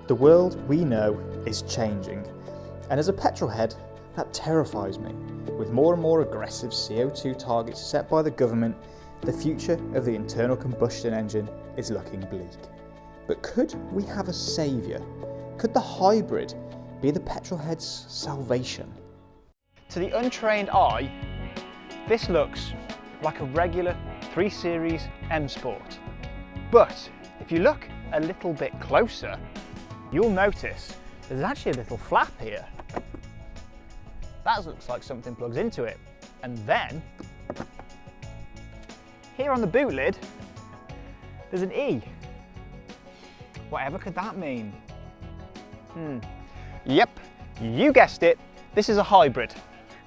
The world we know is changing, and as a petrol head, that terrifies me. With more and more aggressive CO2 targets set by the government, the future of the internal combustion engine is looking bleak. But could we have a saviour? Could the hybrid be the petrol head's salvation? To the untrained eye, this looks like a regular 3 Series M Sport. But if you look a little bit closer, you'll notice there's actually a little flap here. That looks like something plugs into it. And then, here on the boot lid, there's an E. Whatever could that mean? Yep, you guessed it, this is a hybrid.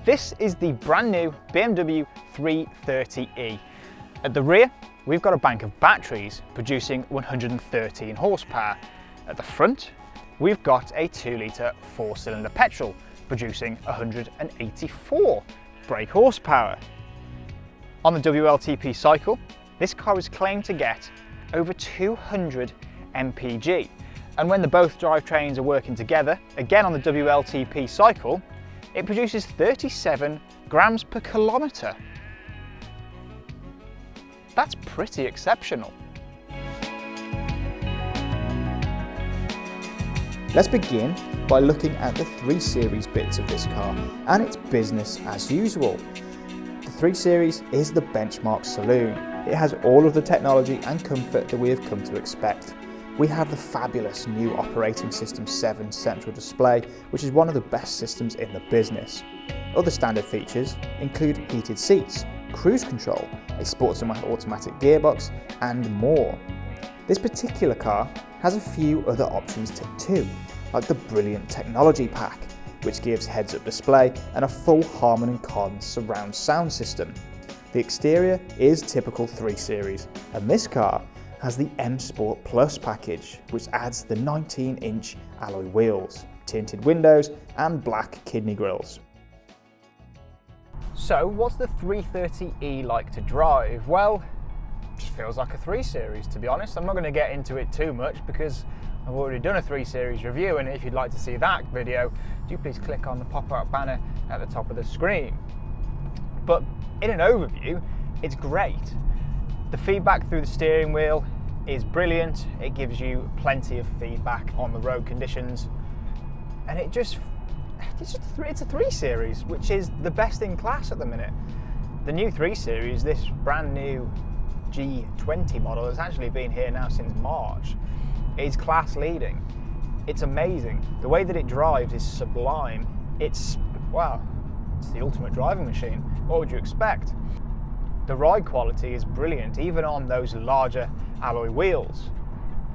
This is the brand new BMW 330e. At the rear, we've got a bank of batteries producing 113 horsepower. At the front, we've got a 2 litre 4-cylinder petrol producing 184 brake horsepower. On the WLTP cycle, this car is claimed to get over 200 mpg. And when the both drivetrains are working together, again on the WLTP cycle, it produces 37 grams per kilometre. That's pretty exceptional. Let's begin by looking at the 3 Series bits of this car, and it's business as usual. The 3 Series is the benchmark saloon. It has all of the technology and comfort that we have come to expect. We have the fabulous new Operating System 7 central display, which is one of the best systems in the business. Other standard features include heated seats, cruise control, a sports automatic gearbox, and more. This particular car has a few other options too, like the brilliant technology pack, which gives heads-up display and a full Harman & Kardon surround sound system. The exterior is typical 3 Series, and this car has the M Sport Plus package, which adds the 19-inch alloy wheels, tinted windows and black kidney grills. So what's the 330e like to drive? Well, it just feels like a 3 Series, to be honest. I'm not going to get into it too much because I've already done a 3 Series review, and if you'd like to see that video, do please click on the pop-up banner at the top of the screen. But in an overview, it's great. The feedback through the steering wheel is brilliant. It gives you plenty of feedback on the road conditions, and it's a 3 Series, which is the best in class at the minute. The new 3 Series, this brand new G20 model, has actually been here now since March. It's class leading. It's amazing. The way that it drives is sublime. It's the ultimate driving machine. What would you expect? The ride quality is brilliant, even on those larger alloy wheels.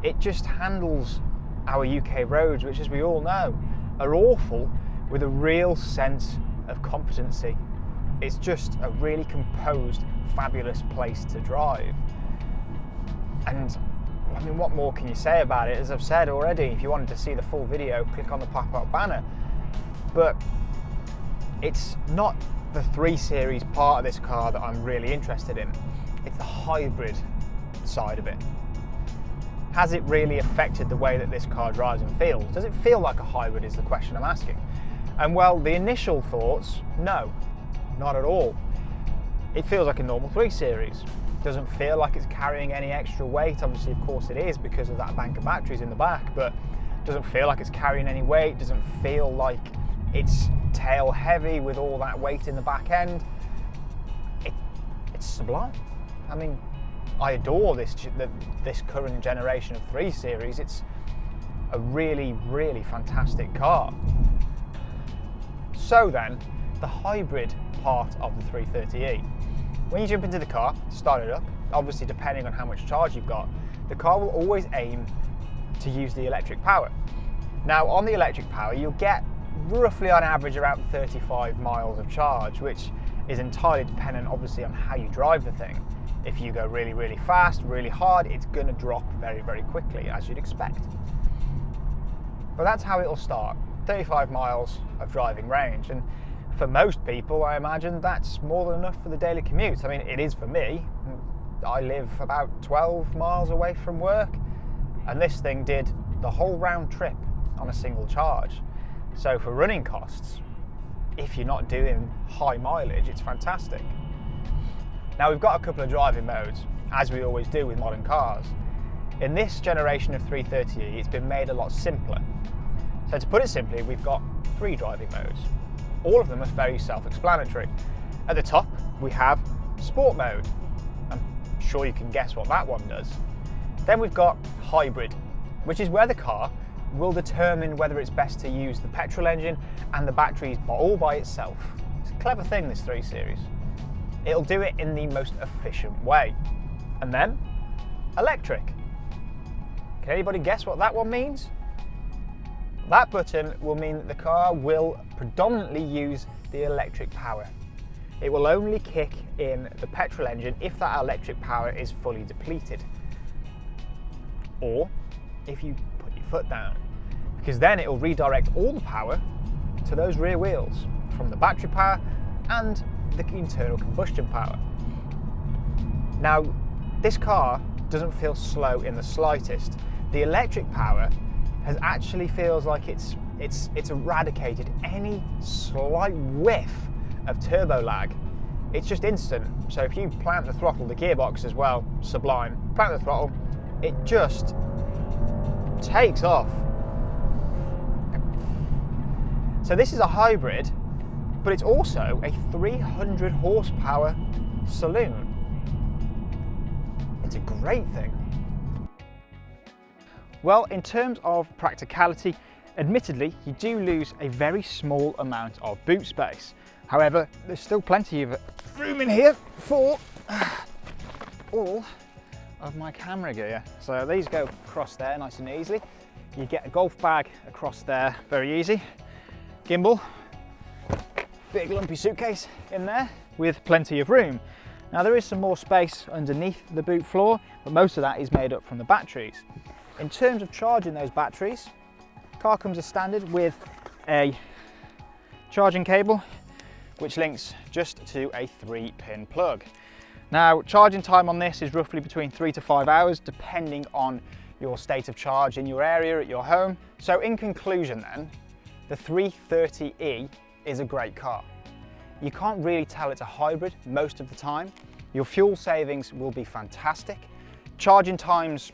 It just handles our UK roads, which, as we all know, are awful, with a real sense of competency. It's just a really composed, fabulous place to drive. And I mean, what more can you say about it? As I've said already, if you wanted to see the full video, click on the pop-up banner. But it's not the 3 Series part of this car that I'm really interested in. It's the hybrid side of it. Has it really affected the way that this car drives and feels? Does it feel like a hybrid is the question I'm asking. And well, the initial thoughts, no, not at all. It feels like a normal 3 Series. Doesn't feel like it's carrying any extra weight. Obviously, of course it is because of that bank of batteries in the back, but doesn't feel like it's carrying any weight. Doesn't feel like it's tail heavy with all that weight in the back end. It's sublime. I mean, I adore this current generation of 3 Series. It's a really, really fantastic car. So then, the hybrid part of the 330e. When you jump into the car, start it up, obviously depending on how much charge you've got, the car will always aim to use the electric power. Now, on the electric power, you'll get roughly on average around 35 miles of charge, which is entirely dependent obviously on how you drive the thing. If you go really, really fast, really hard, it's going to drop very, very quickly, as you'd expect. But that's how it'll start, 35 miles of driving range. And for most people, I imagine that's more than enough for the daily commute. I mean, it is for me. I live about 12 miles away from work. and this thing did the whole round trip on a single charge. So for running costs, if you're not doing high mileage, it's fantastic. Now we've got a couple of driving modes, as we always do with modern cars. In this generation of 330e, it's been made a lot simpler. So to put it simply, we've got 3 driving modes. All of them are very self-explanatory. At the top, we have Sport mode. I'm sure you can guess what that one does. Then we've got Hybrid, which is where the car will determine whether it's best to use the petrol engine and the batteries all by itself. It's a clever thing, this 3 Series. It'll do it in the most efficient way. And then, Electric. Can anybody guess what that one means? That button will mean that the car will predominantly use the electric power. It will only kick in the petrol engine if that electric power is fully depleted. Or if you put your foot down, because then it will redirect all the power to those rear wheels from the battery power and the internal combustion power. Now, this car doesn't feel slow in the slightest. The electric power actually feels like it's eradicated any slight whiff of turbo lag. It's just instant. So if you plant the throttle, the gearbox as well, sublime. Plant the throttle, it just takes off. So this is a hybrid, but it's also a 300 horsepower saloon. It's a great thing. Well, in terms of practicality, admittedly, you do lose a very small amount of boot space. However, there's still plenty of room in here for all of my camera gear. So these go across there nice and easily. You get a golf bag across there, very easy. Gimbal, big lumpy suitcase in there with plenty of room. Now there is some more space underneath the boot floor, but most of that is made up from the batteries. In terms of charging those batteries, the car comes as standard with a charging cable which links just to a 3-pin plug. Now, charging time on this is roughly between 3 to 5 hours, depending on your state of charge in your area at your home. So in conclusion then, the 330e is a great car. You can't really tell it's a hybrid most of the time. Your fuel savings will be fantastic. Charging times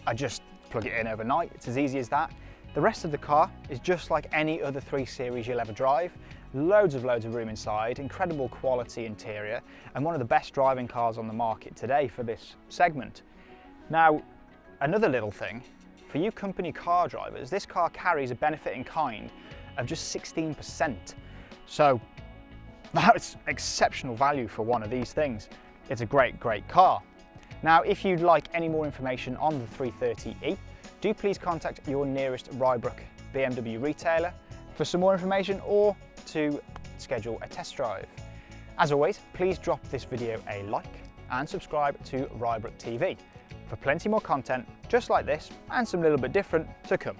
are just plug it in overnight, it's as easy as that. The rest of the car is just like any other 3 Series you'll ever drive. Loads of room inside, incredible quality interior, and one of the best driving cars on the market today for this segment. Now, another little thing, for you company car drivers, this car carries a benefit in kind of just 16%. So that's exceptional value for one of these things. It's a great car. Now, if you'd like any more information on the 330e, do please contact your nearest Rybrook BMW retailer for some more information or to schedule a test drive. As always, please drop this video a like and subscribe to Rybrook TV for plenty more content just like this and some little bit different to come.